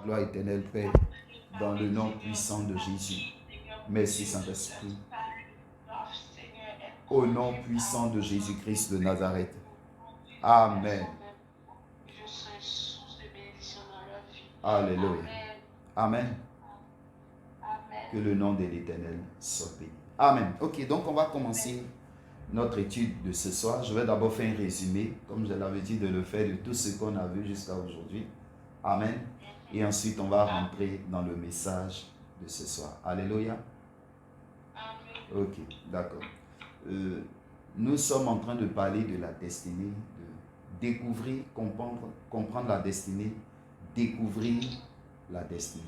Gloire éternelle, Père, dans le nom puissant de Jésus. Merci, Saint-Esprit. Au nom puissant de Jésus-Christ de Nazareth. Amen. Alléluia. Amen. Que le nom de l'Éternel soit béni. Amen. Ok, donc on va commencer notre étude de ce soir. Je vais d'abord faire un résumé, comme je l'avais dit de le faire, de tout ce qu'on a vu jusqu'à aujourd'hui. Amen. Et ensuite, on va rentrer dans le message de ce soir. Alléluia. Ok, d'accord. Nous sommes en train de parler de la destinée, de découvrir, comprendre la destinée, découvrir la destinée.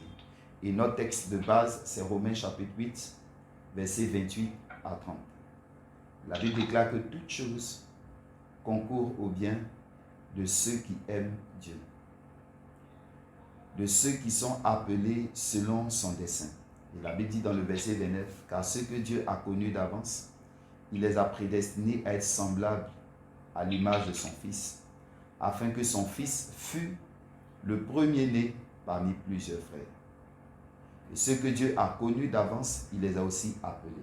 Et notre texte de base, c'est Romains chapitre 8, versets 28 à 30. La Bible déclare que toute chose concourt au bien de ceux qui aiment Dieu, de ceux qui sont appelés selon son dessein. Et la Bible dit dans le verset 29, car ceux que Dieu a connus d'avance, il les a prédestinés à être semblables à l'image de son Fils, afin que son Fils fût le premier-né parmi plusieurs frères. Et ceux que Dieu a connus d'avance, il les a aussi appelés.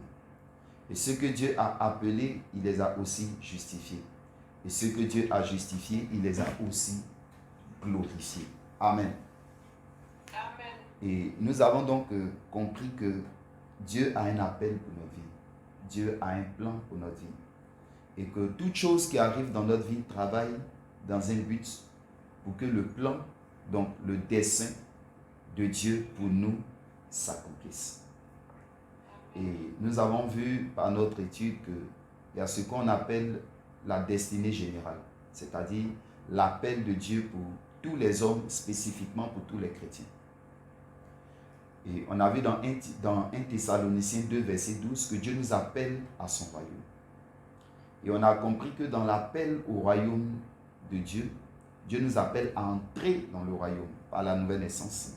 Et ceux que Dieu a appelés, il les a aussi justifiés. Et ceux que Dieu a justifiés, il les a aussi glorifiés. Amen. Amen. Et nous avons donc compris que Dieu a un appel pour notre vie. Dieu a un plan pour notre vie. Et que toute chose qui arrive dans notre vie travaille dans un but pour que le plan, donc le dessein de Dieu pour nous s'accomplisse. Et nous avons vu par notre étude qu'il y a ce qu'on appelle la destinée générale, c'est-à-dire l'appel de Dieu pour tous les hommes, spécifiquement pour tous les chrétiens. Et on a vu dans 1 Thessaloniciens 2, verset 12, que Dieu nous appelle à son royaume. Et on a compris que dans l'appel au royaume de Dieu, Dieu nous appelle à entrer dans le royaume par la nouvelle naissance.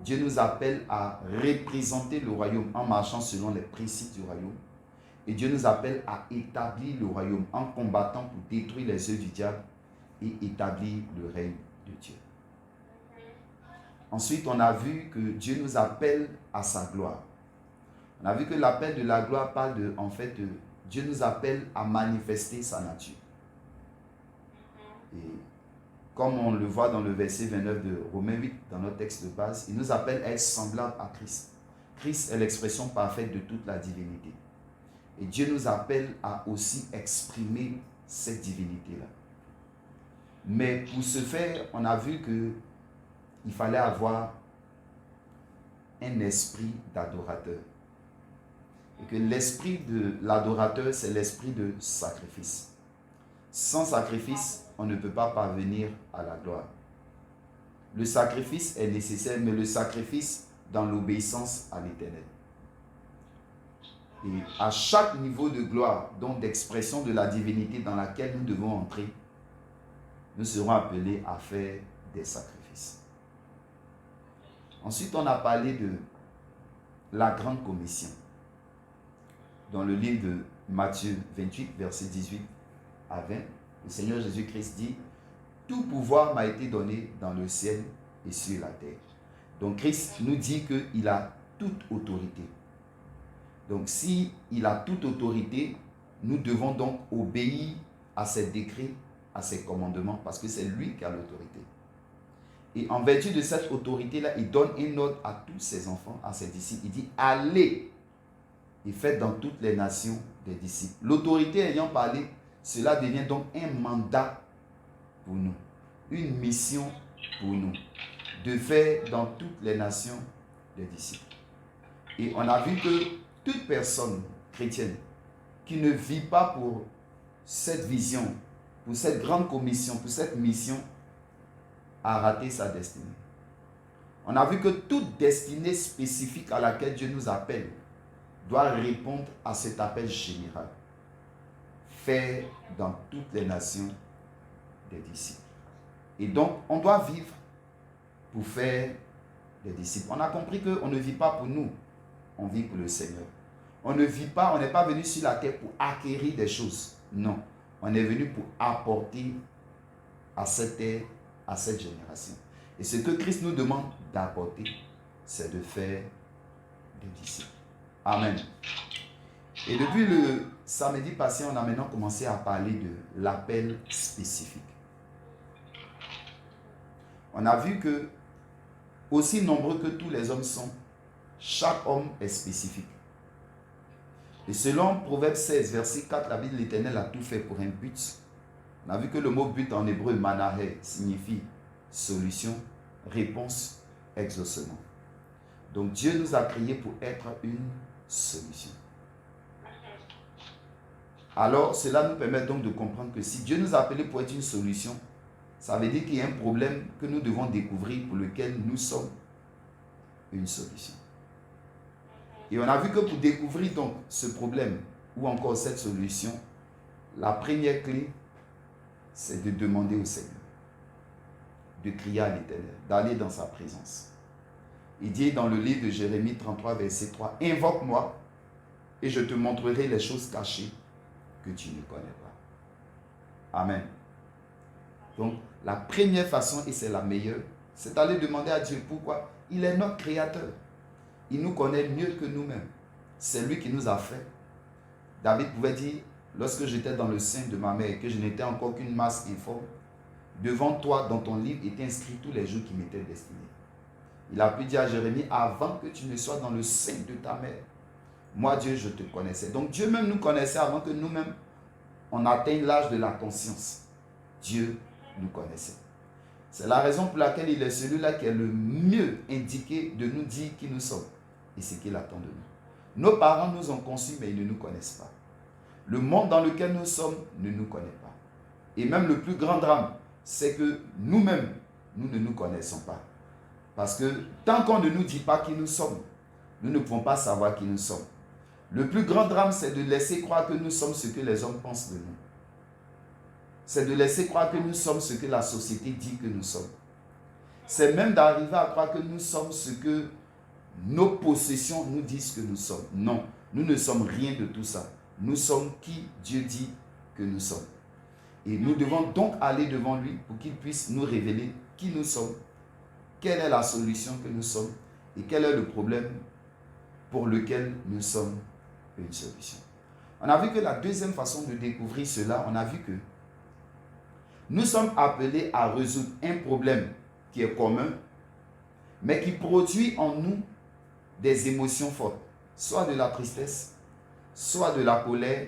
Dieu nous appelle à représenter le royaume en marchant selon les principes du royaume. Et Dieu nous appelle à établir le royaume en combattant pour détruire les œuvres du diable et établir le règne de Dieu. Ensuite, on a vu que Dieu nous appelle à sa gloire. On a vu que l'appel de la gloire parle de, Dieu nous appelle à manifester sa nature. Et comme on le voit dans le verset 29 de Romains 8, dans notre texte de base, il nous appelle à être semblable à Christ. Christ est l'expression parfaite de toute la divinité. Et Dieu nous appelle à aussi exprimer cette divinité-là. Mais pour ce faire, on a vu qu'il fallait avoir un esprit d'adorateur. Et que l'esprit de l'adorateur, c'est l'esprit de sacrifice. Sans sacrifice, on ne peut pas parvenir à la gloire. Le sacrifice est nécessaire, mais le sacrifice dans l'obéissance à l'Éternel. Et à chaque niveau de gloire, donc d'expression de la divinité dans laquelle nous devons entrer, nous serons appelés à faire des sacrifices. Ensuite, on a parlé de la grande commission. Dans le livre de Matthieu 28, verset 18 à 20, le Seigneur Jésus-Christ dit « Tout pouvoir m'a été donné dans le ciel et sur la terre. » Donc Christ nous dit qu'il a toute autorité. Donc s'il a toute autorité, nous devons donc obéir à ses décrets, à ses commandements, parce que c'est lui qui a l'autorité. Et en vertu de cette autorité-là, il donne un ordre à tous ses enfants, à ses disciples. Il dit « Allez et faites dans toutes les nations des disciples. » L'autorité ayant parlé, cela devient donc un mandat pour nous, une mission pour nous, de faire dans toutes les nations des disciples. Et on a vu que toute personne chrétienne qui ne vit pas pour cette vision, pour cette grande commission, pour cette mission, a raté sa destinée. On a vu que toute destinée spécifique à laquelle Dieu nous appelle doit répondre à cet appel général. Faire dans toutes les nations des disciples. Et donc, on doit vivre pour faire des disciples. On a compris qu'on ne vit pas pour nous, on vit pour le Seigneur. On ne vit pas, on n'est pas venu sur la terre pour acquérir des choses. Non, on est venu pour apporter à cette terre, à cette génération. Et ce que Christ nous demande d'apporter, c'est de faire des disciples. Amen. Et depuis le samedi passé, on a maintenant commencé à parler de l'appel spécifique. On a vu que, aussi nombreux que tous les hommes sont, chaque homme est spécifique. Et selon Proverbe 16, verset 4, la Bible de l'Éternel a tout fait pour un but. On a vu que le mot but en hébreu, manahé, signifie solution, réponse, exaucement. Donc Dieu nous a créés pour être une solution. Alors cela nous permet donc de comprendre que si Dieu nous a appelés pour être une solution, ça veut dire qu'il y a un problème que nous devons découvrir pour lequel nous sommes une solution. Et on a vu que pour découvrir donc ce problème ou encore cette solution, la première clé, c'est de demander au Seigneur, de crier à l'Éternel, d'aller dans sa présence. Il dit dans le livre de Jérémie 33, verset 3, « Invoque-moi et je te montrerai les choses cachées que tu ne connais pas. » Amen. Donc, la première façon, et c'est la meilleure, c'est d'aller demander à Dieu pourquoi. Il est notre créateur. Il nous connaît mieux que nous-mêmes. C'est lui qui nous a fait. David pouvait dire, lorsque j'étais dans le sein de ma mère et que je n'étais encore qu'une masse informe, devant toi, dans ton livre, étaient inscrits tous les jours qui m'étaient destinés. Il a pu dire à Jérémie, avant que tu ne sois dans le sein de ta mère, moi Dieu, je te connaissais. Donc Dieu même nous connaissait avant que nous-mêmes, on atteigne l'âge de la conscience. Dieu nous connaissait. C'est la raison pour laquelle il est celui-là qui est le mieux indiqué de nous dire qui nous sommes et ce qu'il attend de nous. Nos parents nous ont conçus, mais ils ne nous connaissent pas. Le monde dans lequel nous sommes ne nous connaît pas. Et même le plus grand drame, c'est que nous-mêmes, nous ne nous connaissons pas. Parce que tant qu'on ne nous dit pas qui nous sommes, nous ne pouvons pas savoir qui nous sommes. Le plus grand drame, c'est de laisser croire que nous sommes ce que les hommes pensent de nous. C'est de laisser croire que nous sommes ce que la société dit que nous sommes. C'est même d'arriver à croire que nous sommes ce que nos possessions nous disent que nous sommes. Non, nous ne sommes rien de tout ça. Nous sommes qui Dieu dit que nous sommes. Et nous devons donc aller devant lui pour qu'il puisse nous révéler qui nous sommes, quelle est la solution que nous sommes et quel est le problème pour lequel nous sommes une solution. On a vu que la deuxième façon de découvrir cela, on a vu que nous sommes appelés à résoudre un problème qui est commun, mais qui produit en nous des émotions fortes, soit de la tristesse, soit de la colère,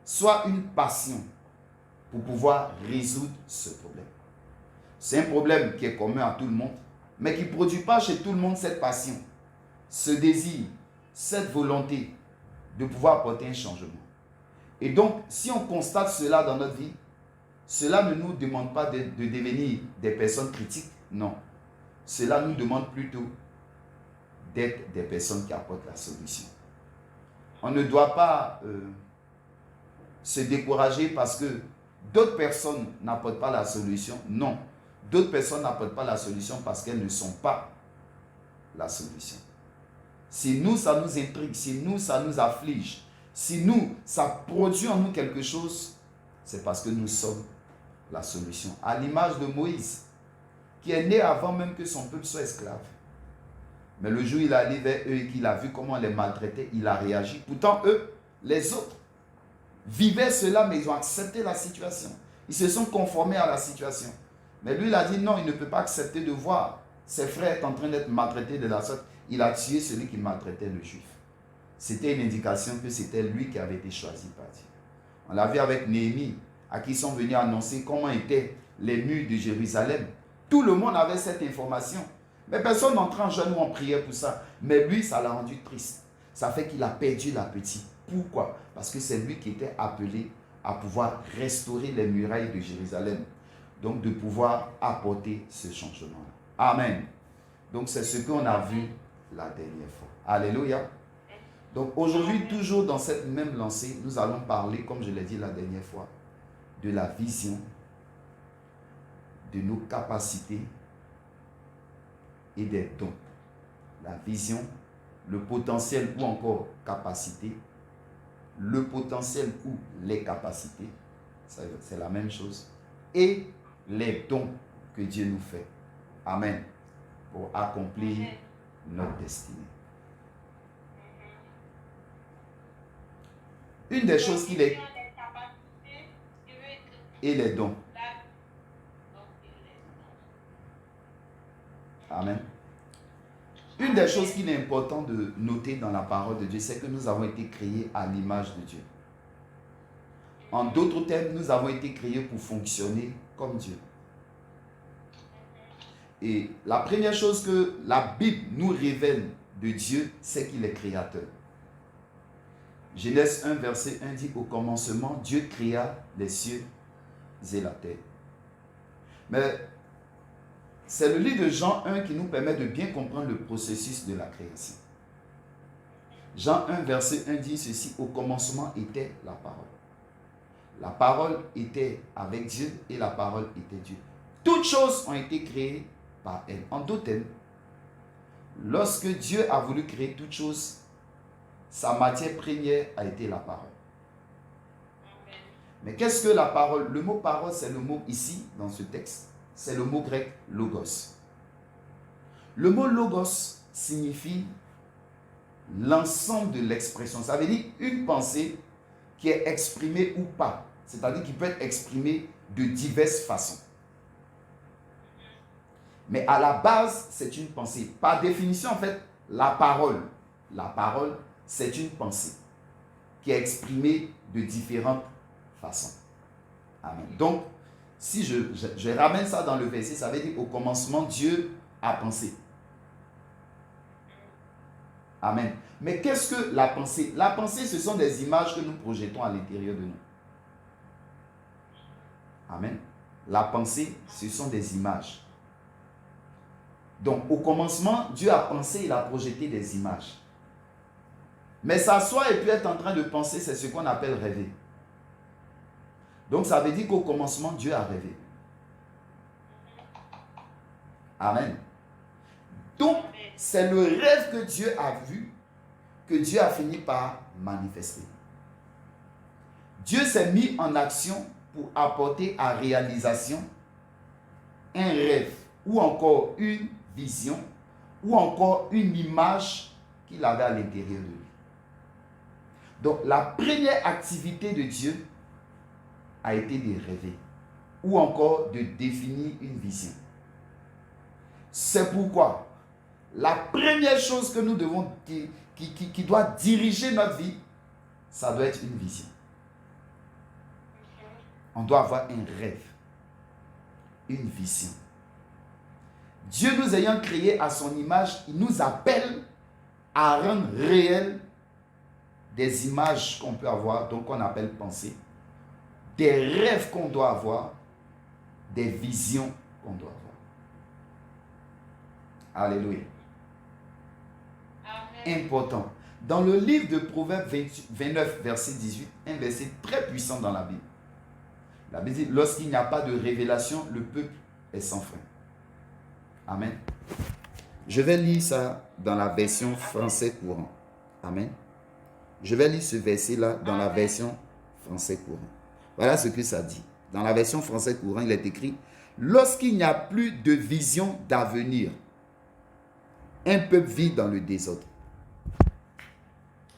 soit une passion pour pouvoir résoudre ce problème. C'est un problème qui est commun à tout le monde, mais qui ne produit pas chez tout le monde cette passion, ce désir, cette volonté de pouvoir apporter un changement. Et donc, si on constate cela dans notre vie, cela ne nous demande pas de devenir des personnes critiques, non. Cela nous demande plutôt d'être des personnes qui apportent la solution. On ne doit pas se décourager parce que d'autres personnes n'apportent pas la solution. Non, d'autres personnes n'apportent pas la solution parce qu'elles ne sont pas la solution. Si nous, ça nous intrigue, si nous, ça nous afflige, si nous, ça produit en nous quelque chose, c'est parce que nous sommes la solution. À l'image de Moïse, qui est né avant même que son peuple soit esclave. Mais le jour où il est allé vers eux et qu'il a vu comment on les maltraitait, il a réagi. Pourtant, eux, les autres, vivaient cela, mais ils ont accepté la situation. Ils se sont conformés à la situation. Mais lui, il a dit non, il ne peut pas accepter de voir ses frères être en train d'être maltraités de la sorte. Il a tué celui qui maltraitait le juif. C'était une indication que c'était lui qui avait été choisi par Dieu. On l'a vu avec Néhémie, à qui sont venus annoncer comment étaient les murs de Jérusalem. Tout le monde avait cette information. Mais personne n'entrait en jeûne ou en prière pour ça. Mais lui, ça l'a rendu triste. Ça fait qu'il a perdu l'appétit. Pourquoi? Parce que c'est lui qui était appelé à pouvoir restaurer les murailles de Jérusalem. Donc de pouvoir apporter ce changement-là. Amen. Donc c'est ce qu'on a vu la dernière fois. Alléluia. Donc aujourd'hui, toujours dans cette même lancée, nous allons parler, comme je l'ai dit la dernière fois, de la vision, de nos capacités et des dons. La vision, le potentiel ou encore capacité, le potentiel ou les capacités, c'est la même chose, et les dons que Dieu nous fait. Amen. pour accomplir notre destinée. Une des choses qu'il est... Et les dons. Amen. Une des choses qu'il est important de noter dans la parole de Dieu, c'est que nous avons été créés à l'image de Dieu. En d'autres termes, nous avons été créés pour fonctionner comme Dieu. Et la première chose que la Bible nous révèle de Dieu, c'est qu'il est créateur. Genèse 1, verset 1 dit, au commencement, Dieu créa les cieux et la terre. Mais c'est le livre de Jean 1 qui nous permet de bien comprendre le processus de la création. Jean 1, verset 1 dit ceci, au commencement était la parole. La parole était avec Dieu et la parole était Dieu. Toutes choses ont été créées par elle. En d'autres termes, lorsque Dieu a voulu créer toutes choses, sa matière première a été la parole. Mais qu'est-ce que la parole? Le mot parole, c'est le mot ici, dans ce texte, c'est le mot grec logos. Le mot logos signifie l'ensemble de l'expression. Ça veut dire une pensée qui est exprimée ou pas. C'est-à-dire qui peut être exprimée de diverses façons. Mais à la base, c'est une pensée. Par définition, en fait, la parole, c'est une pensée qui est exprimée de différentes façons. Amen. Donc, si je ramène ça dans le verset, ça veut dire au commencement, Dieu a pensé. Amen. Mais qu'est-ce que la pensée? La pensée, ce sont des images que nous projetons à l'intérieur de nous. Amen. La pensée, ce sont des images. Donc, au commencement, Dieu a pensé, il a projeté des images. Mais s'asseoir et puis être en train de penser, c'est ce qu'on appelle rêver. Donc, ça veut dire qu'au commencement, Dieu a rêvé. Amen. Donc, c'est le rêve que Dieu a vu, que Dieu a fini par manifester. Dieu s'est mis en action pour apporter à réalisation un rêve ou encore une vision ou encore une image qu'il avait à l'intérieur de lui. Donc, la première activité de Dieu a été de rêver ou encore de définir une vision. C'est pourquoi la première chose que nous devons, qui doit diriger notre vie, ça doit être une vision. On doit avoir un rêve, une vision. Dieu nous ayant créés à son image, il nous appelle à rendre réel des images qu'on peut avoir, donc qu'on appelle pensée, des rêves qu'on doit avoir, des visions qu'on doit avoir. Alléluia. Amen. Important. Dans le livre de Proverbes 29, verset 18, un verset très puissant dans la Bible. La Bible dit, lorsqu'il n'y a pas de révélation, le peuple est sans frein. Amen. Je vais lire ça dans la version français courant. Amen. Je vais lire ce verset-là dans la version français courant. Voilà ce que ça dit. Dans la version français courant, il est écrit, lorsqu'il n'y a plus de vision d'avenir, un peuple vit dans le désordre.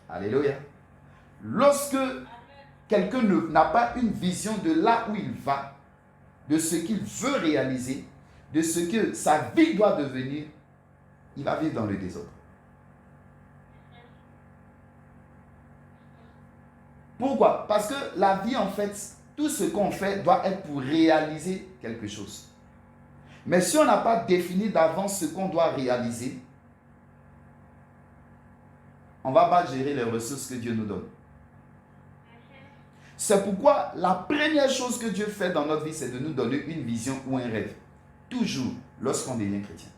Alléluia. Lorsque quelqu'un n'a pas une vision de là où il va, de ce qu'il veut réaliser, de ce que sa vie doit devenir, il va vivre dans le désordre. Pourquoi? Parce que la vie, en fait, tout ce qu'on fait doit être pour réaliser quelque chose. Mais si on n'a pas défini d'avance ce qu'on doit réaliser, on ne va pas gérer les ressources que Dieu nous donne. C'est pourquoi la première chose que Dieu fait dans notre vie, c'est de nous donner une vision ou un rêve. Toujours, lorsqu'on devient chrétien.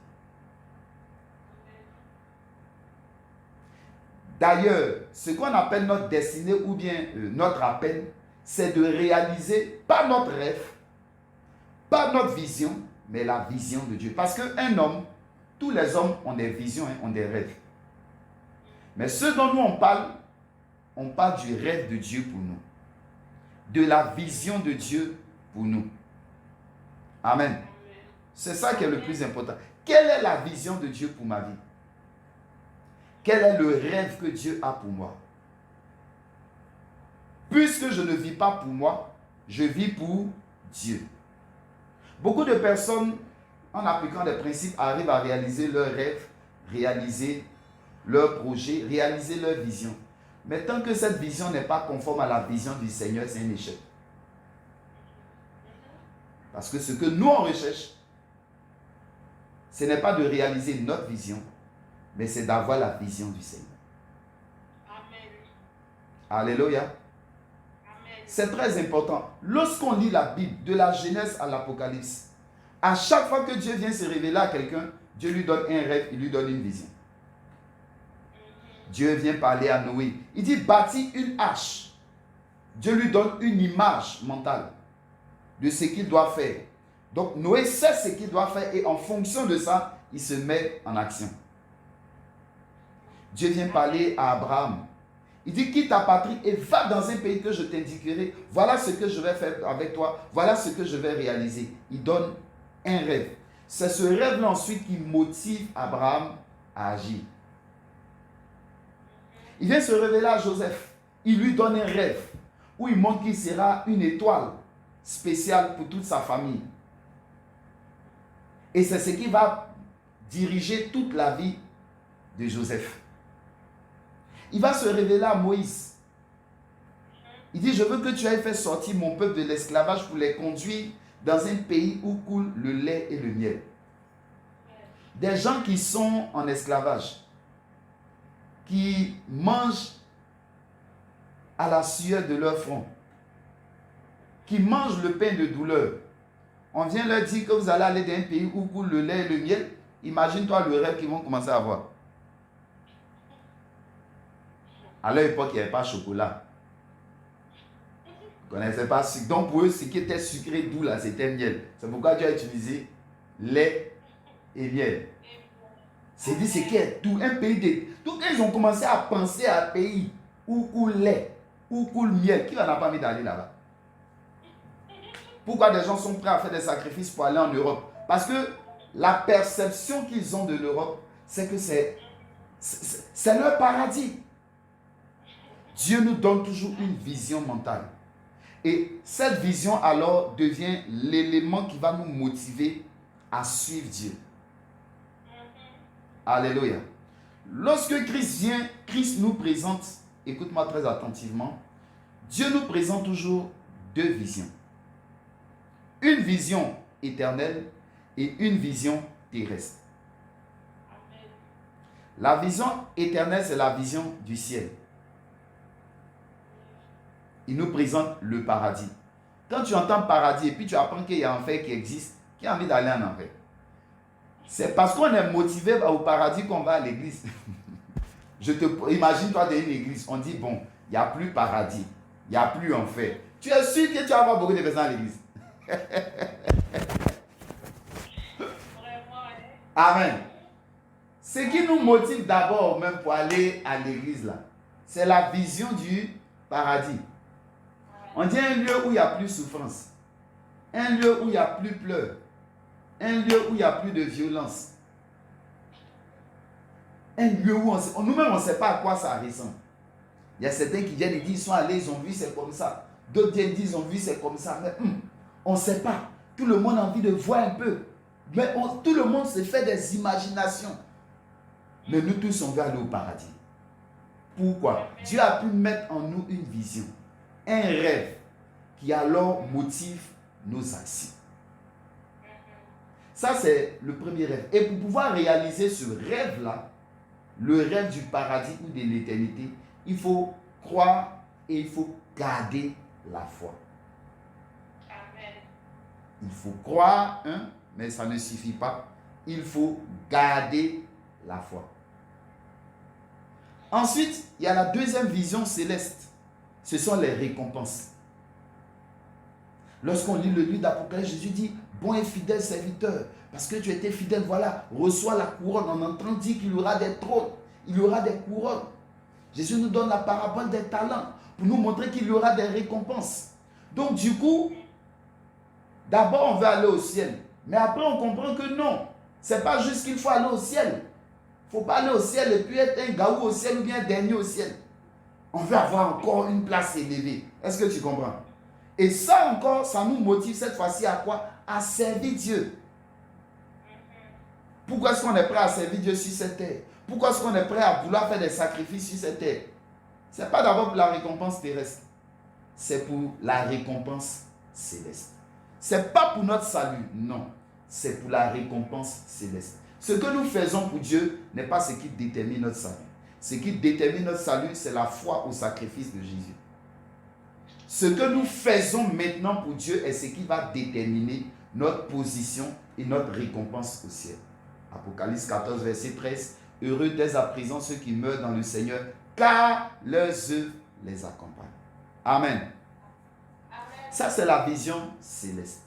D'ailleurs, ce qu'on appelle notre destinée ou bien notre appel, c'est de réaliser pas notre rêve, pas notre vision, mais la vision de Dieu. Parce qu'un homme, tous les hommes ont des visions, ont des rêves. Mais ce dont nous on parle du rêve de Dieu pour nous. De la vision de Dieu pour nous. Amen. C'est ça qui est le plus important. quelle est la vision de Dieu pour ma vie? Quel est le rêve que Dieu a pour moi? Puisque je ne vis pas pour moi, je vis pour Dieu. Beaucoup de personnes, en appliquant des principes, arrivent à réaliser leurs rêves, réaliser leurs projets, réaliser leur vision. Mais tant que cette vision n'est pas conforme à la vision du Seigneur, c'est un échec. Parce que ce que nous on recherche, ce n'est pas de réaliser notre vision, mais c'est d'avoir la vision du Seigneur. Amen. Alléluia. C'est très important. Lorsqu'on lit la Bible, de la Genèse à l'Apocalypse, à chaque fois que Dieu vient se révéler à quelqu'un, Dieu lui donne un rêve, il lui donne une vision. Dieu vient parler à Noé. Il dit bâtis une arche. Dieu lui donne une image mentale de ce qu'il doit faire. Donc Noé sait ce qu'il doit faire et en fonction de ça, il se met en action. Dieu vient parler à Abraham. Il dit quitte ta patrie et va dans un pays que je t'indiquerai. Voilà ce que je vais faire avec toi. Voilà ce que je vais réaliser. Il donne un rêve. C'est ce rêve-là ensuite qui motive Abraham à agir. Il vient se révéler à Joseph. Il lui donne un rêve où il montre qu'il sera une étoile spéciale pour toute sa famille. Et c'est ce qui va diriger toute la vie de Joseph. Il va se révéler à Moïse. Il dit, je veux que tu ailles faire sortir mon peuple de l'esclavage pour les conduire dans un pays où coule le lait et le miel. Des gens qui sont en esclavage, qui mangent à la sueur de leur front, qui mangent le pain de douleur. On vient leur dire que vous allez aller dans un pays où coule le lait et le miel. Imagine-toi le rêve qu'ils vont commencer à avoir. À leur époque, il n'y avait pas de chocolat. Ils ne connaissaient pas sucre. Donc pour eux, ce qui était sucré doux là, c'était miel. C'est pourquoi Dieu a utilisé lait et miel. C'est dit ce qui est doux, un pays de... Donc ils ont commencé à penser à un pays où coule lait, où coule miel. Qui n'en a pas envie d'aller là-bas? Pourquoi des gens sont prêts à faire des sacrifices pour aller en Europe? Parce que la perception qu'ils ont de l'Europe, c'est que c'est leur paradis. Dieu nous donne toujours une vision mentale. Et cette vision alors devient l'élément qui va nous motiver à suivre Dieu. Alléluia. Lorsque Christ vient, Christ nous présente, écoute-moi très attentivement, Dieu nous présente toujours deux visions. Une vision éternelle et une vision terrestre. La vision éternelle, c'est la vision du ciel. Il nous présente le paradis. Quand tu entends paradis et puis tu apprends qu'il y a un enfer qui existe, qui a envie d'aller en enfer? C'est parce qu'on est motivé au paradis qu'on va à l'église. Imagine-toi dans une église, on dit bon, il n'y a plus paradis, il n'y a plus enfer. Tu es sûr que tu vas avoir beaucoup de personnes à l'église. Amen. Ce qui nous motive d'abord même pour aller à l'église là, c'est la vision du paradis. On dit un lieu où il n'y a plus souffrance, un lieu où il n'y a plus pleurs, un lieu où il n'y a plus de violence, un lieu où nous-mêmes on ne sait pas à quoi ça ressemble. Il y a certains qui viennent et disent ils sont allés, ils ont vu c'est comme ça. D'autres viennent disent ils ont vu c'est comme ça. Mais on ne sait pas. Tout le monde a envie de voir un peu. Mais tout le monde se fait des imaginations. Mais nous tous on veut aller au paradis. Pourquoi? Dieu a pu mettre en nous une vision, un rêve qui alors motive nos actions. Ça c'est le premier rêve. Et pour pouvoir réaliser ce rêve-là, le rêve du paradis ou de l'éternité, il faut croire et il faut garder la foi. Amen. Il faut croire, mais ça ne suffit pas. Il faut garder la foi. Ensuite, il y a la deuxième vision céleste. Ce sont les récompenses. Lorsqu'on lit le livre d'Apocalypse, Jésus dit, bon et fidèle serviteur, parce que tu étais fidèle, voilà, reçois la couronne. On entend dire qu'il y aura des trônes, il y aura des couronnes. Jésus nous donne la parabole des talents pour nous montrer qu'il y aura des récompenses. Donc du coup, d'abord on veut aller au ciel, mais après on comprend que non. Ce n'est pas juste qu'il faut aller au ciel. Il ne faut pas aller au ciel et puis être un gaou au ciel ou bien un dernier au ciel. On veut avoir encore une place élevée. Est-ce que tu comprends? Et ça encore, ça nous motive cette fois-ci à quoi? À servir Dieu. Pourquoi est-ce qu'on est prêt à servir Dieu sur cette terre? Pourquoi est-ce qu'on est prêt à vouloir faire des sacrifices sur cette terre? Ce n'est pas d'abord pour la récompense terrestre. C'est pour la récompense céleste. Ce n'est pas pour notre salut, non. C'est pour la récompense céleste. Ce que nous faisons pour Dieu n'est pas ce qui détermine notre salut. Ce qui détermine notre salut, c'est la foi au sacrifice de Jésus. Ce que nous faisons maintenant pour Dieu est ce qui va déterminer notre position et notre récompense au ciel. Apocalypse 14, verset 13. Heureux dès à présent ceux qui meurent dans le Seigneur, car leurs œuvres les accompagnent. Amen. Ça, c'est la vision céleste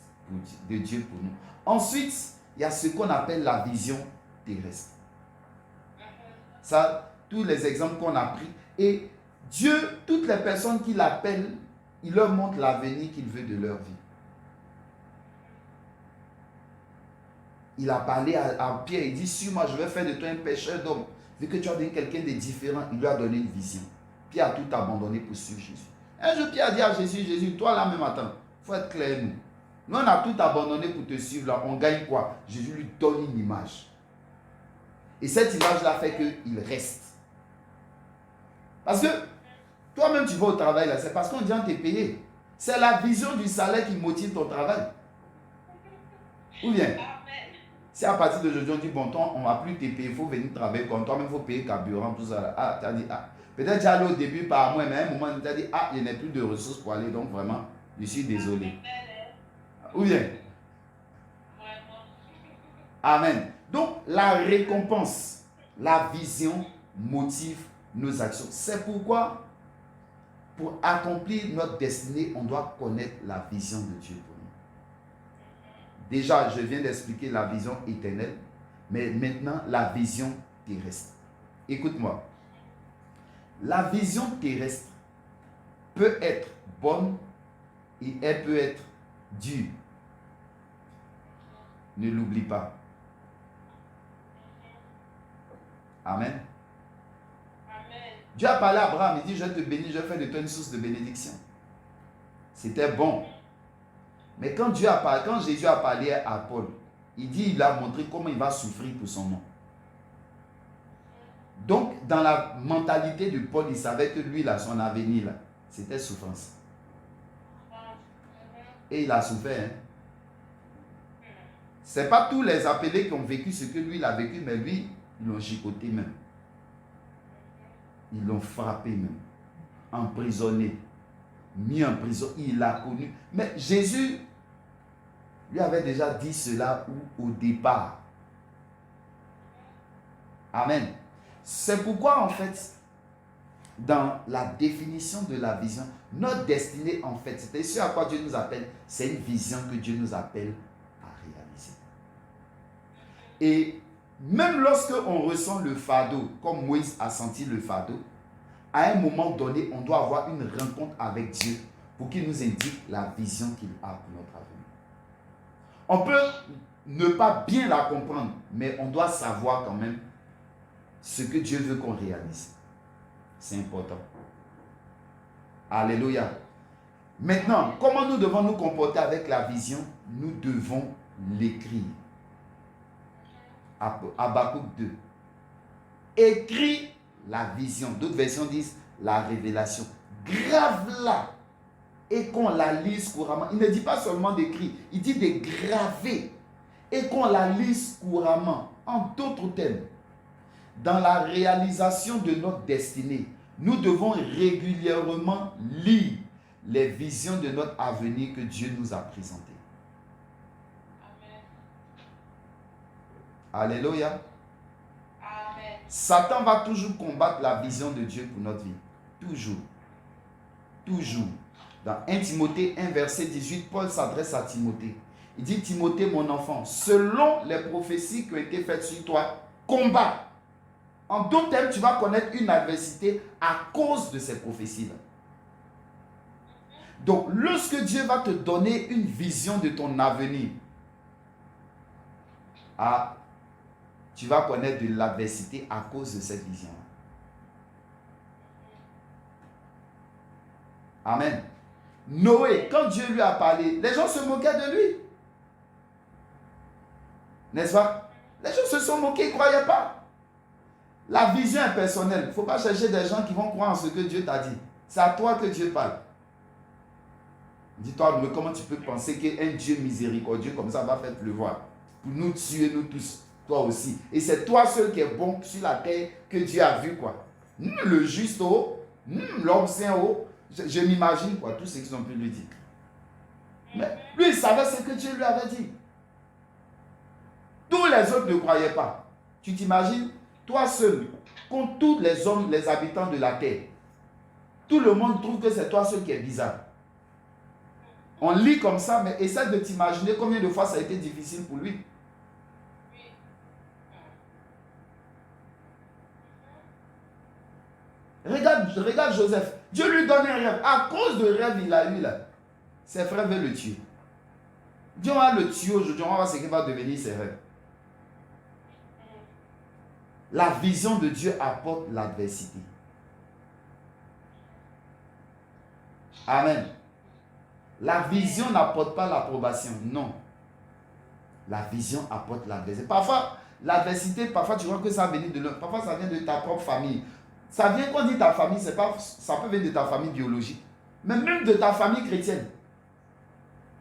de Dieu pour nous. Ensuite, il y a ce qu'on appelle la vision terrestre. Ça, tous les exemples qu'on a pris. Et Dieu, toutes les personnes qui l'appellent, il leur montre l'avenir qu'il veut de leur vie. Il a parlé à Pierre, il dit, suis-moi, je vais faire de toi un pêcheur d'hommes. Vu que tu as donné quelqu'un de différent, il lui a donné une vision. Pierre a tout abandonné pour suivre Jésus. Un jour, Pierre a dit à Jésus, Jésus, toi là même, attends, il faut être clair, nous. Nous, on a tout abandonné pour te suivre là. On gagne quoi? Jésus lui donne une image. Et cette image-là fait qu'il reste. Parce que toi-même, tu vas au travail là, c'est parce qu'on dit on t'est payé. C'est la vision du salaire qui motive ton travail. Ou bien, si à partir d'aujourd'hui, on dit, bon, toi, on ne va plus te payer, il faut venir travailler comme toi-même, il faut payer carburant, tout ça. Ah, tu as dit, ah. Peut-être tu es allé au début par moi, mais à un moment, tu as dit, ah, il n'y a plus de ressources pour aller, donc vraiment, je suis désolé. Ou bien. Amen. Donc, la récompense, la vision motive nos actions. C'est pourquoi, pour accomplir notre destinée, on doit connaître la vision de Dieu pour nous. Déjà, je viens d'expliquer la vision éternelle, mais maintenant, la vision terrestre. Écoute-moi. La vision terrestre peut être bonne et elle peut être dure. Ne l'oublie pas. Amen. Dieu a parlé à Abraham, il dit, je te bénis, je fais de toi une source de bénédiction. C'était bon. Mais quand Jésus a parlé à Paul, il a montré comment il va souffrir pour son nom. Donc, dans la mentalité de Paul, il savait que lui, là, son avenir, là, c'était souffrance. Et il a souffert. Hein? Ce n'est pas tous les appelés qui ont vécu ce que lui, il a vécu, mais lui, ils l'ont chicoté même. Ils l'ont frappé même. Emprisonné. Mis en prison. Il l'a connu. Mais Jésus lui avait déjà dit cela au départ. Amen. C'est pourquoi, en fait, dans la définition de la vision, notre destinée, en fait, c'est ce à quoi Dieu nous appelle, c'est une vision que Dieu nous appelle à réaliser. Et même lorsque on ressent le fardeau, comme Moïse a senti le fardeau, à un moment donné, on doit avoir une rencontre avec Dieu pour qu'il nous indique la vision qu'il a pour notre avenir. On peut ne pas bien la comprendre, mais on doit savoir quand même ce que Dieu veut qu'on réalise. C'est important. Alléluia. Maintenant, comment nous devons nous comporter avec la vision? Nous devons l'écrire. Habakkuk 2. Écris la vision. D'autres versions disent la révélation. Grave-la et qu'on la lise couramment. Il ne dit pas seulement d'écrire, il dit de graver et qu'on la lise couramment. En d'autres termes, dans la réalisation de notre destinée, nous devons régulièrement lire les visions de notre avenir que Dieu nous a présentées. Amen. Alléluia. Amen. Satan va toujours combattre la vision de Dieu pour notre vie. Toujours. Toujours. Dans 1 Timothée 1, verset 18, Paul s'adresse à Timothée. Il dit, Timothée, mon enfant, selon les prophéties qui ont été faites sur toi, combat. En d'autres termes, tu vas connaître une adversité à cause de ces prophéties-là. Donc, lorsque Dieu va te donner une vision de ton avenir, tu vas connaître de l'adversité à cause de cette vision. Amen. Noé, quand Dieu lui a parlé, les gens se moquaient de lui. N'est-ce pas? Les gens se sont moqués, ils ne croyaient pas. La vision est personnelle. Il ne faut pas chercher des gens qui vont croire en ce que Dieu t'a dit. C'est à toi que Dieu parle. Dis-toi, mais comment tu peux penser qu'un Dieu miséricordieux comme ça va faire pleuvoir pour nous tuer, nous tous, toi aussi. Et c'est toi seul qui est bon sur la terre que Dieu a vu, quoi. Le juste, l'homme saint, je m'imagine, quoi, tout ce qu'ils ont pu lui dire. Mais lui, il savait ce que Dieu lui avait dit. Tous les autres ne croyaient pas. Tu t'imagines, toi seul, contre tous les hommes, les habitants de la terre, tout le monde trouve que c'est toi seul qui est bizarre. On lit comme ça, mais essaie de t'imaginer combien de fois ça a été difficile pour lui. Regarde Joseph. Dieu lui donne un rêve. À cause de rêve il a eu là, ses frères veulent le tuer. Dieu va le tuer aujourd'hui. On va voir ce qui va devenir ses rêves. La vision de Dieu apporte l'adversité. Amen. La vision n'apporte pas l'approbation. Non. La vision apporte l'adversité. Parfois, l'adversité, parfois tu vois que ça vient de l'autre. Parfois, ça vient de ta propre famille. Ça vient, quand on dit ta famille, c'est pas, ça peut venir de ta famille biologique. Mais même de ta famille chrétienne.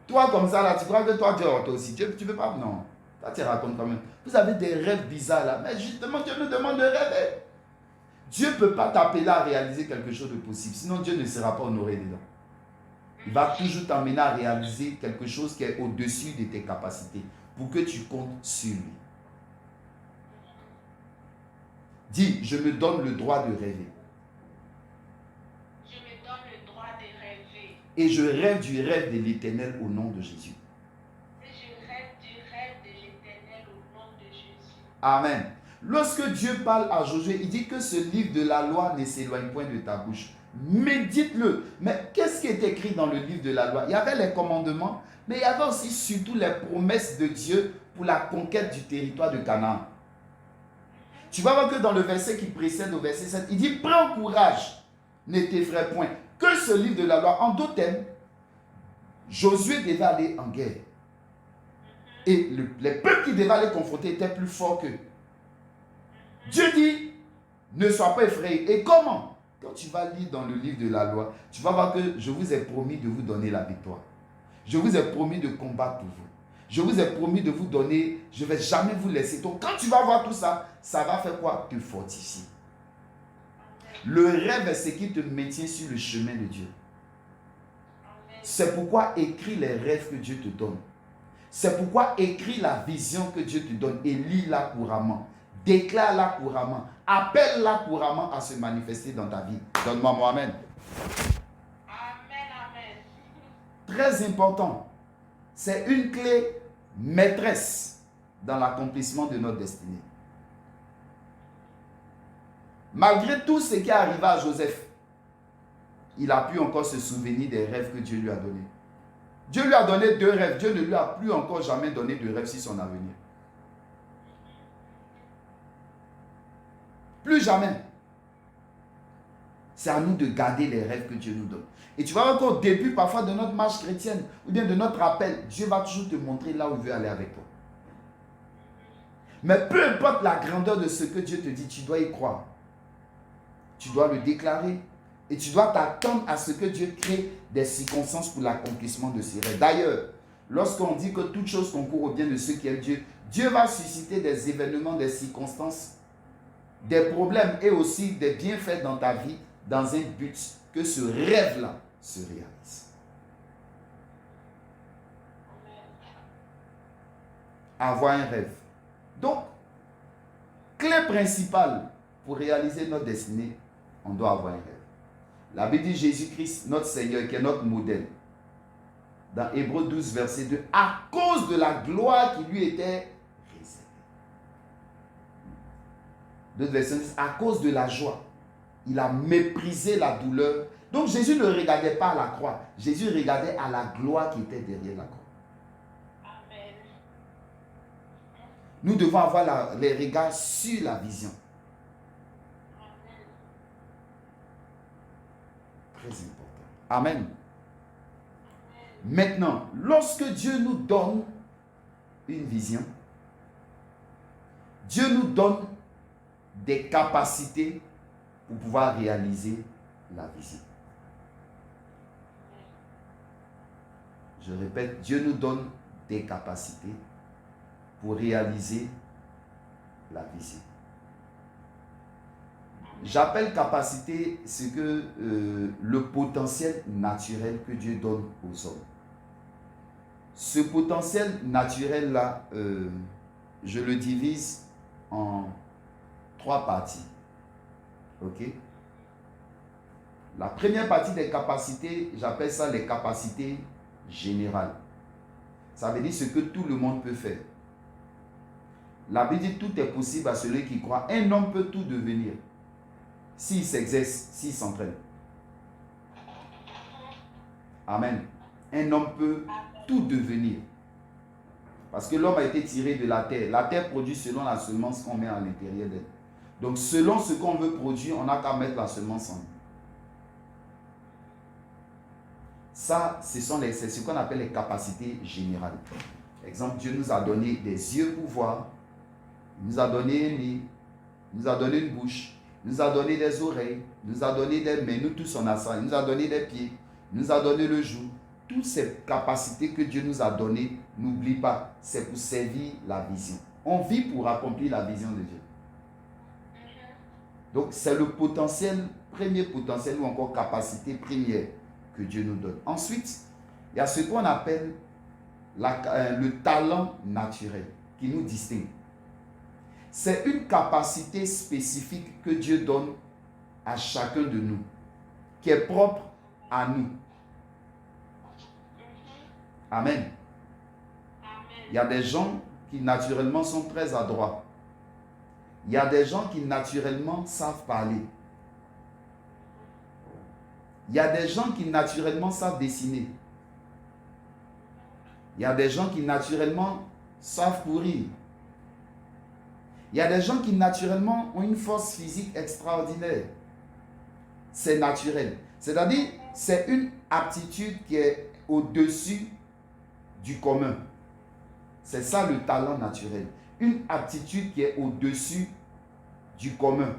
Toi, comme ça, là, tu crois que toi, toi aussi. Tu ne peux pas. Non. Ça te raconte quand même. Vous avez des rêves bizarres là. Mais justement, Dieu nous demande de rêver. Dieu ne peut pas t'appeler à réaliser quelque chose de possible. Sinon, Dieu ne sera pas honoré dedans. Il va toujours t'amener à réaliser quelque chose qui est au-dessus de tes capacités pour que tu comptes sur lui. Dis, je me donne le droit de rêver. Je me donne le droit de rêver. Et je rêve du rêve de l'Éternel au nom de Jésus. Et je rêve du rêve de l'Éternel au nom de Jésus. Amen. Lorsque Dieu parle à Josué, il dit que ce livre de la loi ne s'éloigne point de ta bouche. Médite-le. Mais qu'est-ce qui est écrit dans le livre de la loi? Il y avait les commandements, mais il y avait aussi surtout les promesses de Dieu pour la conquête du territoire de Canaan. Tu vas voir que dans le verset qui précède au verset 7, il dit « Prends courage, ne t'effraie point. » Que ce livre de la loi, en d'autres termes, Josué devait aller en guerre. Et les peuples qui devaient aller confronter étaient plus forts qu'eux. Dieu dit « Ne sois pas effrayé. » Et comment? Quand tu vas lire dans le livre de la loi, tu vas voir que je vous ai promis de vous donner la victoire. Je vous ai promis de combattre pour vous. Je vous ai promis de vous donner, je ne vais jamais vous laisser. Donc quand tu vas voir tout ça, ça va faire quoi? Te fortifier. Le rêve est ce qui te maintient sur le chemin de Dieu. C'est pourquoi écris les rêves que Dieu te donne. C'est pourquoi écris la vision que Dieu te donne et lis-la couramment. Déclare-la couramment. Appelle-la couramment à se manifester dans ta vie. Donne-moi mon amen. Amen, amen. Très important. C'est une clé maîtresse dans l'accomplissement de notre destinée. Malgré tout ce qui est arrivé à Joseph, il a pu encore se souvenir des rêves que Dieu lui a donnés. Dieu lui a donné 2 rêves. Dieu ne lui a plus encore jamais donné de rêves sur son avenir. Plus jamais. C'est à nous de garder les rêves que Dieu nous donne. Et tu vas voir qu'au début, parfois, de notre marche chrétienne, ou bien de notre appel, Dieu va toujours te montrer là où il veut aller avec toi. Mais peu importe la grandeur de ce que Dieu te dit, tu dois y croire. Tu dois le déclarer. Et tu dois t'attendre à ce que Dieu crée des circonstances pour l'accomplissement de ses rêves. D'ailleurs, lorsqu'on dit que toute chose concourt au bien de ceux qui aiment Dieu, Dieu va susciter des événements, des circonstances, des problèmes et aussi des bienfaits dans ta vie dans un but que ce rêve-là se réalise. Avoir un rêve. Donc, clé principale pour réaliser notre destinée, on doit avoir un rêve. La Bible dit Jésus-Christ, notre Seigneur, qui est notre modèle. Dans Hébreux 12, verset 2, à cause de la gloire qui lui était réservée. D'autres versets disent, à cause de la joie, il a méprisé la douleur. Donc Jésus ne regardait pas à la croix. Jésus regardait à la gloire qui était derrière la croix. Amen. Nous devons avoir les regards sur la vision. Très important. Amen. Maintenant, lorsque Dieu nous donne une vision, Dieu nous donne des capacités pour pouvoir réaliser la vision. Je répète, Dieu nous donne des capacités pour réaliser la vision. J'appelle capacité ce que le potentiel naturel que Dieu donne aux hommes. Ce potentiel naturel-là, je le divise en 3 parties. Ok? La première partie des capacités, j'appelle ça les capacités générales. Ça veut dire ce que tout le monde peut faire. La Bible dit tout est possible à celui qui croit. Un homme peut tout devenir s'il s'exerce, s'il s'entraîne. Amen. Un homme peut tout devenir. Parce que l'homme a été tiré de la terre. La terre produit selon la semence qu'on met à l'intérieur d'elle. Donc selon ce qu'on veut produire, on n'a qu'à mettre la semence en nous. Ça, c'est ce qu'on appelle les capacités générales. Par exemple, Dieu nous a donné des yeux pour voir. Il nous a donné un nez. Il nous a donné une bouche. Il nous a donné des oreilles. Il nous a donné des mains. Nous tous on a ça. Il nous a donné des pieds. Il nous a donné le joug. Toutes ces capacités que Dieu nous a données, n'oublie pas, c'est pour servir la vision. On vit pour accomplir la vision de Dieu. Donc, c'est le potentiel, premier potentiel ou encore capacité première que Dieu nous donne. Ensuite, il y a ce qu'on appelle le talent naturel qui nous distingue. C'est une capacité spécifique que Dieu donne à chacun de nous, qui est propre à nous. Amen. Il y a des gens qui naturellement sont très adroits. Il y a des gens qui naturellement savent parler. Il y a des gens qui naturellement savent dessiner. Il y a des gens qui naturellement savent courir. Il y a des gens qui naturellement ont une force physique extraordinaire. C'est naturel. C'est-à-dire, c'est une aptitude qui est au-dessus du commun. C'est ça le talent naturel. Une aptitude qui est au-dessus du commun,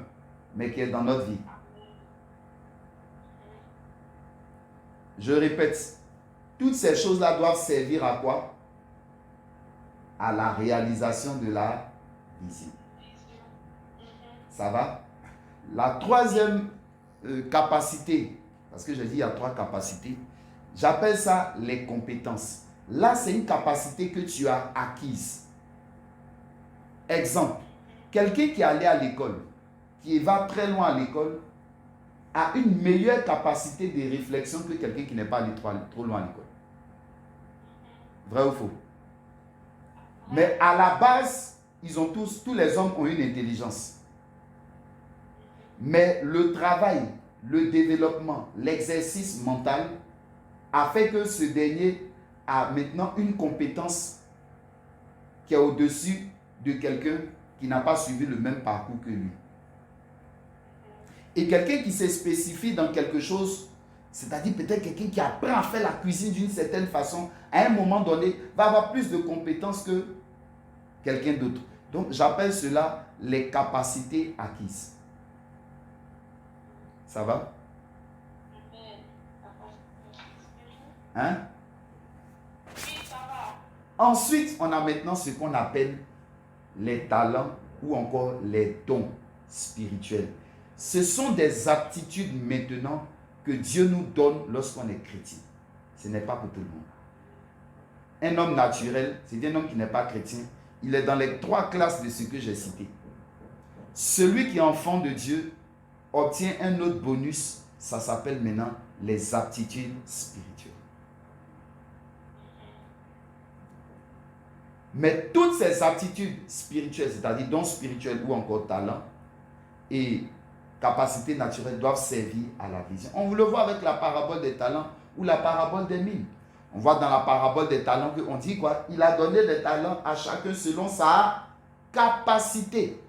mais qui est dans notre vie. Je répète, toutes ces choses-là doivent servir à quoi? À la réalisation de la vision. Ça va? La troisième capacité, parce que j'ai dit il y a 3 capacités, j'appelle ça les compétences. Là, c'est une capacité que tu as acquise. Exemple, quelqu'un qui est allé à l'école, qui va très loin à l'école, a une meilleure capacité de réflexion que quelqu'un qui n'est pas allé trop loin à l'école. Vrai ou faux? Mais à la base, tous les hommes ont une intelligence. Mais le travail, le développement, l'exercice mental a fait que ce dernier a maintenant une compétence qui est au-dessus de quelqu'un qui n'a pas suivi le même parcours que lui. Et quelqu'un qui se spécifie dans quelque chose, c'est-à-dire peut-être quelqu'un qui apprend à faire la cuisine d'une certaine façon, à un moment donné, va avoir plus de compétences que quelqu'un d'autre. Donc, j'appelle cela les capacités acquises. Ça va? Hein? Oui, ça va. Ensuite, on a maintenant ce qu'on appelle les talents ou encore les dons spirituels. Ce sont des aptitudes maintenant que Dieu nous donne lorsqu'on est chrétien. Ce n'est pas pour tout le monde. Un homme naturel, c'est un homme qui n'est pas chrétien. Il est dans les 3 classes de ce que j'ai cité. Celui qui est enfant de Dieu obtient un autre bonus. Ça s'appelle maintenant les aptitudes spirituelles. Mais toutes ces aptitudes spirituelles, c'est-à-dire dons spirituels ou encore talents et capacités naturelles doivent servir à la vision. On le voit avec la parabole des talents ou la parabole des mines. On voit dans la parabole des talents qu'on dit quoi? Il a donné des talents à chacun selon sa capacité.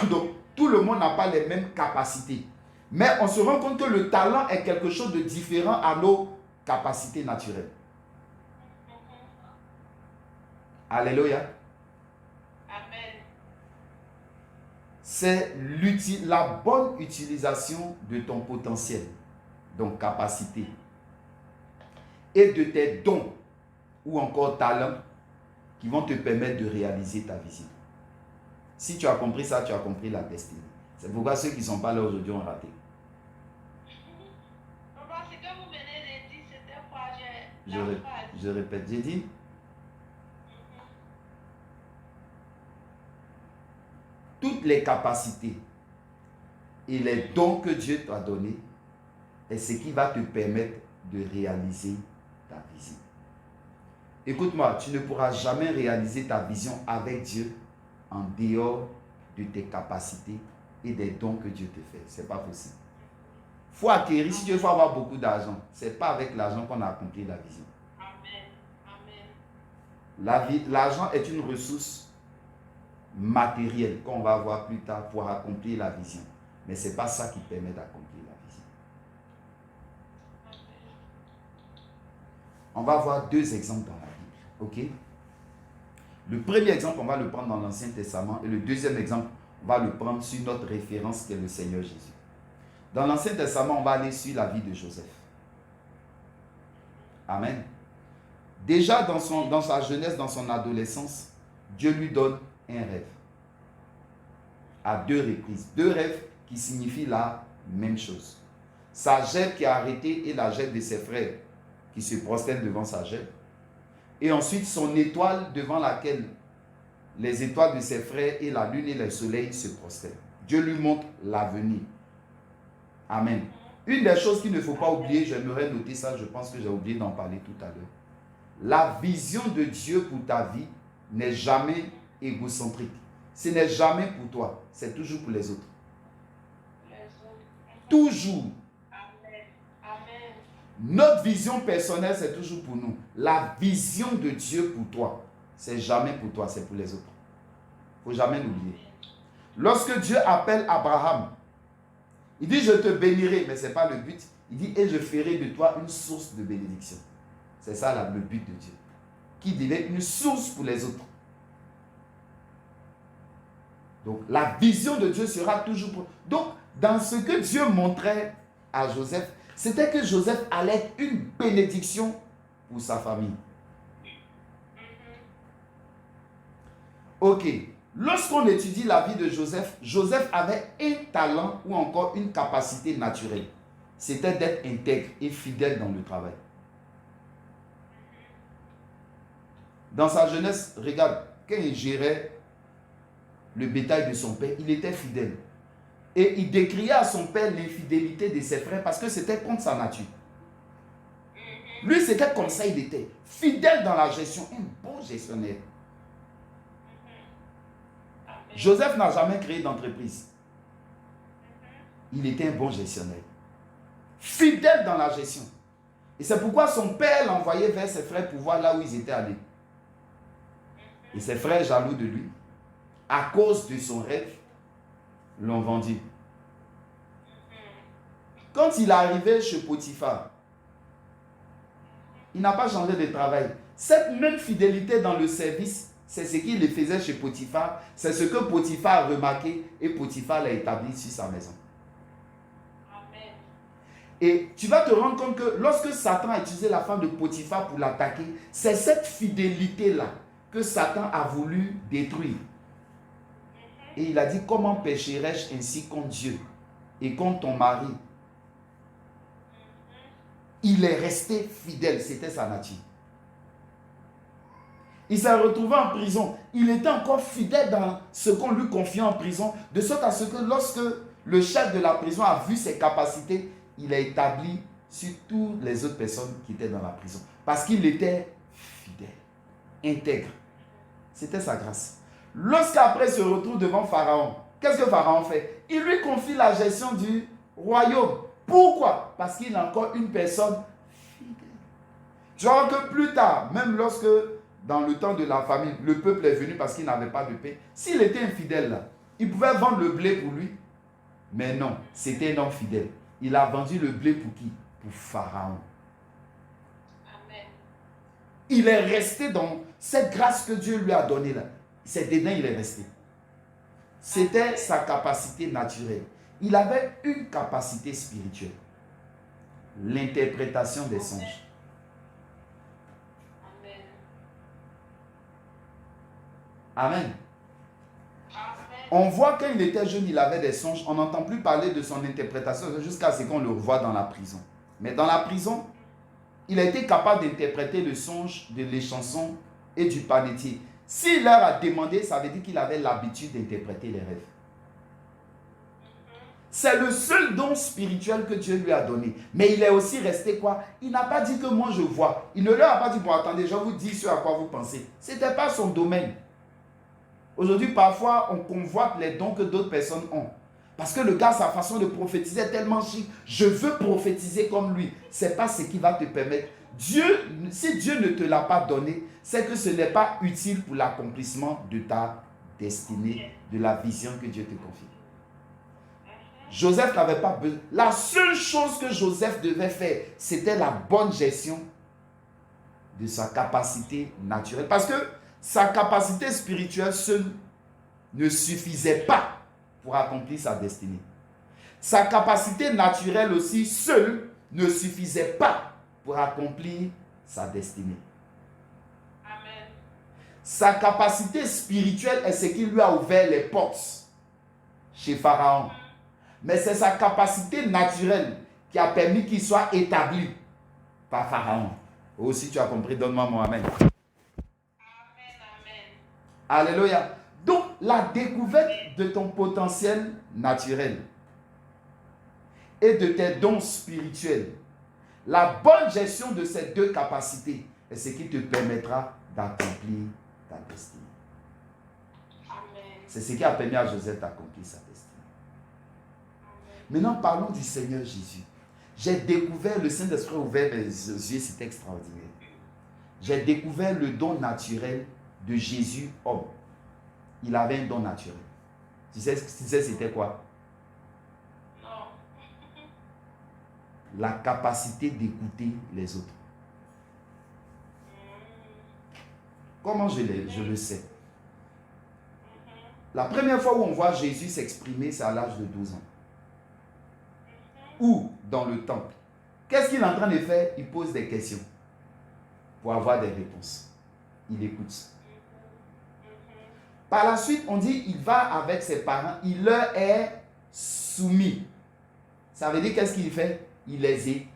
Donc, tout le monde n'a pas les mêmes capacités. Mais on se rend compte que le talent est quelque chose de différent à nos capacités naturelles. Alléluia. Amen. C'est la bonne utilisation de ton potentiel, donc capacité, et de tes dons ou encore talents qui vont te permettre de réaliser ta vision. Si tu as compris ça, tu as compris la destinée. C'est pourquoi ceux qui ne sont pas là aujourd'hui ont raté. Papa, ce que vous venez de dire, c'était quoi? Je répète, j'ai dit, toutes les capacités et les dons que Dieu t'a donnés est ce qui va te permettre de réaliser ta vision. Écoute-moi, tu ne pourras jamais réaliser ta vision avec Dieu en dehors de tes capacités et des dons que Dieu te fait. Ce n'est pas possible. Il faut acquérir, si tu veux avoir beaucoup d'argent, ce n'est pas avec l'argent qu'on a accompli la vision. Amen. L'argent est une ressource matérielle qu'on va voir plus tard pour accomplir la vision. Mais ce n'est pas ça qui permet d'accomplir la vision. On va voir deux exemples dans la Bible. Ok? Le premier exemple, on va le prendre dans l'Ancien Testament. Et le deuxième exemple, on va le prendre sur notre référence qui est le Seigneur Jésus. Dans l'Ancien Testament, on va aller sur la vie de Joseph. Amen. Déjà dans sa jeunesse, dans son adolescence, Dieu lui donne un rêve. À deux reprises. Deux rêves qui signifient la même chose. Sa geôle qui est arrêtée et la geôle de ses frères qui se prosternent devant sa geôle. Et ensuite son étoile devant laquelle les étoiles de ses frères et la lune et le soleil se prosternent. Dieu lui montre l'avenir. Amen. Une des choses qu'il ne faut pas oublier, j'aimerais noter ça, je pense que j'ai oublié d'en parler tout à l'heure. La vision de Dieu pour ta vie n'est jamais égocentrique. Ce n'est jamais pour toi, c'est toujours pour les autres. Toujours. Amen. Amen. Notre vision personnelle, c'est toujours pour nous. La vision de Dieu pour toi, c'est jamais pour toi, c'est pour les autres. Il ne faut jamais l'oublier. Lorsque Dieu appelle Abraham, il dit, je te bénirai, mais ce n'est pas le but. Il dit, et je ferai de toi une source de bénédiction. C'est ça le but de Dieu. Qui devient une source pour les autres. Donc, la vision de Dieu sera toujours pour... Donc, dans ce que Dieu montrait à Joseph, c'était que Joseph allait être une bénédiction pour sa famille. Ok. Lorsqu'on étudie la vie de Joseph, Joseph avait un talent ou encore une capacité naturelle. C'était d'être intègre et fidèle dans le travail. Dans sa jeunesse, regarde, quand il gérait le bétail de son père, il était fidèle. Et il décriait à son père l'infidélité de ses frères parce que c'était contre sa nature. Lui, c'était comme ça, il était fidèle dans la gestion, un bon gestionnaire. Joseph n'a jamais créé d'entreprise. Il était un bon gestionnaire. Fidèle dans la gestion. Et c'est pourquoi son père l'envoyait vers ses frères pour voir là où ils étaient allés. Et ses frères, jaloux de lui, à cause de son rêve, l'ont vendu. Quand il est arrivé chez Potiphar, il n'a pas changé de travail. Cette même fidélité dans le service, c'est ce qu'il faisait chez Potiphar. C'est ce que Potiphar a remarqué et Potiphar l'a établi sur sa maison. Amen. Et tu vas te rendre compte que lorsque Satan a utilisé la femme de Potiphar pour l'attaquer, c'est cette fidélité-là que Satan a voulu détruire. Et il a dit, comment pécherais-je ainsi contre Dieu et contre ton mari? Il est resté fidèle, c'était sa nature. Il s'est retrouvé en prison. Il était encore fidèle dans ce qu'on lui confiait en prison, de sorte à ce que lorsque le chef de la prison a vu ses capacités, il a établi sur toutes les autres personnes qui étaient dans la prison. Parce qu'il était fidèle, intègre. C'était sa grâce. Lorsqu'après il se retrouve devant Pharaon, qu'est-ce que Pharaon fait? Il lui confie la gestion du royaume. Pourquoi? Parce qu'il a encore une personne fidèle. Tu vois que plus tard, même lorsque dans le temps de la famine, le peuple est venu parce qu'il n'avait pas de pain. S'il était infidèle là, il pouvait vendre le blé pour lui. Mais non, c'était un homme fidèle. Il a vendu le blé pour qui? Pour Pharaon. Amen. Il est resté dans cette grâce que Dieu lui a donnée là. C'est dedans il est resté. C'était sa capacité naturelle. Il avait une capacité spirituelle. L'interprétation des songes. Amen. On voit quand il était jeune, il avait des songes. On n'entend plus parler de son interprétation jusqu'à ce qu'on le revoie dans la prison. Mais dans la prison, il a été capable d'interpréter le songe, les chansons et du panetier. S'il leur a demandé, ça veut dire qu'il avait l'habitude d'interpréter les rêves. C'est le seul don spirituel que Dieu lui a donné. Mais il est aussi resté quoi? Il n'a pas dit que moi je vois. Il ne leur a pas dit, bon attendez, je vous dis ce à quoi vous pensez. Ce n'était pas son domaine. Aujourd'hui, parfois, on convoite les dons que d'autres personnes ont. Parce que le gars, sa façon de prophétiser est tellement chic. Je veux prophétiser comme lui. Ce n'est pas ce qui va te permettre. Dieu, si Dieu ne te l'a pas donné, c'est que ce n'est pas utile pour l'accomplissement de ta destinée, de la vision que Dieu te confie. Joseph n'avait pas besoin. La seule chose que Joseph devait faire, c'était la bonne gestion de sa capacité naturelle. Parce que sa capacité spirituelle seule ne suffisait pas pour accomplir sa destinée. Sa capacité naturelle aussi seule ne suffisait pas pour accomplir sa destinée. Amen. Sa capacité spirituelle est ce qui lui a ouvert les portes chez Pharaon. Mais c'est sa capacité naturelle qui a permis qu'il soit établi par Pharaon. Aussi, tu as compris, donne-moi mon amen. Alléluia. Donc, la découverte de ton potentiel naturel et de tes dons spirituels, la bonne gestion de ces deux capacités est ce qui te permettra d'accomplir ta destinée. C'est ce qui a permis à Joseph d'accomplir sa destinée. Maintenant, parlons du Seigneur Jésus. J'ai découvert, le Saint-Esprit a ouvert mes yeux, c'est extraordinaire. J'ai découvert le don naturel de Jésus, homme. Il avait un don naturel. Tu sais c'était quoi? Non. La capacité d'écouter les autres. Comment je le sais? La première fois où on voit Jésus s'exprimer, c'est à l'âge de 12 ans. Ou dans le temple. Qu'est-ce qu'il est en train de faire? Il pose des questions pour avoir des réponses. Il écoute. Par la suite, on dit il va avec ses parents, il leur est soumis. Ça veut dire qu'est-ce qu'il fait? Il les écoute.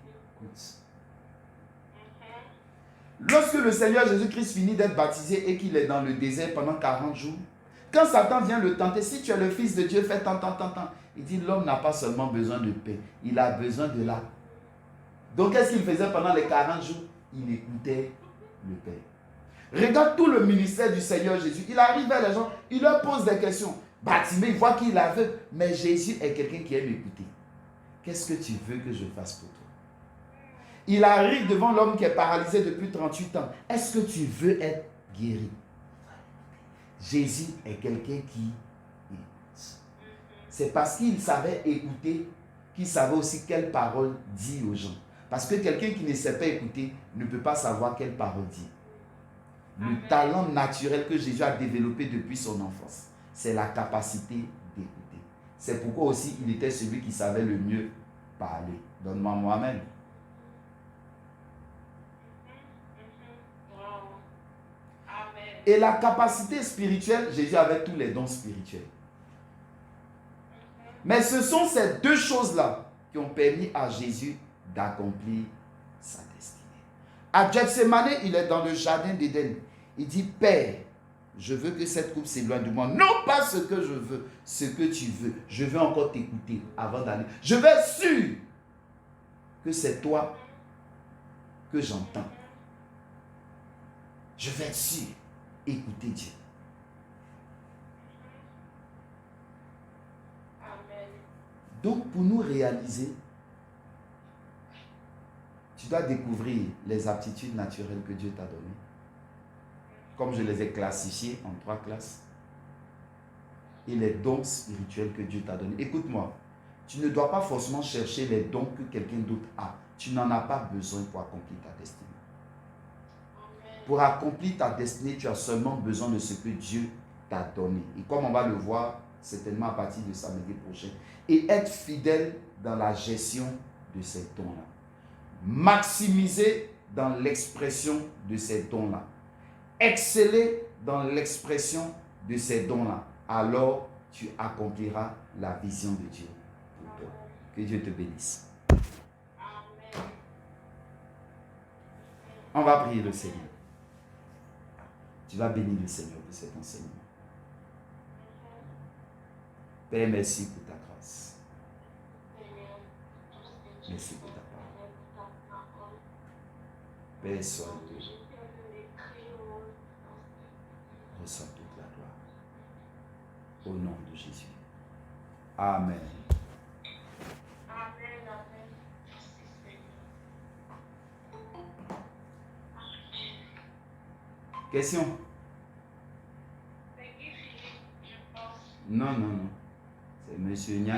Lorsque le Seigneur Jésus-Christ finit d'être baptisé et qu'il est dans le désert pendant 40 jours, quand Satan vient le tenter, si tu es le Fils de Dieu, fais tant. Il dit l'homme n'a pas seulement besoin de paix, il a besoin de la. Donc qu'est-ce qu'il faisait pendant les 40 jours? Il écoutait le Père. Regarde tout le ministère du Seigneur Jésus. Il arrive vers les gens, il leur pose des questions. Bartimée, il voit qu'il est aveugle, mais Jésus est quelqu'un qui aime écouter. Qu'est-ce que tu veux que je fasse pour toi? Il arrive devant l'homme qui est paralysé depuis 38 ans. Est-ce que tu veux être guéri? Jésus est quelqu'un qui écoute. C'est parce qu'il savait écouter qu'il savait aussi quelle parole dire aux gens. Parce que quelqu'un qui ne sait pas écouter ne peut pas savoir quelle parole dire. Le talent naturel que Jésus a développé depuis son enfance, c'est la capacité d'écouter. C'est pourquoi aussi il était celui qui savait le mieux parler. Donne-moi mon amen. Et la capacité spirituelle, Jésus avait tous les dons spirituels. Mais ce sont ces deux choses-là qui ont permis à Jésus d'accomplir sa destinée. À Gethsemane, il est dans le jardin d'Éden. Il dit, Père, je veux que cette coupe s'éloigne de moi. Non pas ce que je veux, ce que tu veux. Je veux encore t'écouter avant d'aller. Je veux être sûr que c'est toi que j'entends. Je veux être sûr. Écoutez Dieu. Amen. Donc, pour nous réaliser, tu dois découvrir les aptitudes naturelles que Dieu t'a données. comme je les ai classifiés en 3 classes, et les dons spirituels que Dieu t'a donnés. Écoute-moi, tu ne dois pas forcément chercher les dons que quelqu'un d'autre a. Tu n'en as pas besoin pour accomplir ta destinée. Pour accomplir ta destinée, tu as seulement besoin de ce que Dieu t'a donné. Et comme on va le voir certainement à partir de samedi prochain, et être fidèle dans la gestion de ces dons-là. Maximiser dans l'expression de ces dons-là. Exceller dans l'expression de ces dons-là. Alors, tu accompliras la vision de Dieu pour toi. Que Dieu te bénisse. On va prier le Seigneur. Tu vas bénir le Seigneur pour cet enseignement. Père, merci pour ta grâce. Merci pour ta parole. Père, sois loué. Reçois toute la gloire. Au nom de Jésus. Amen. Question? Non. C'est Monsieur Nia.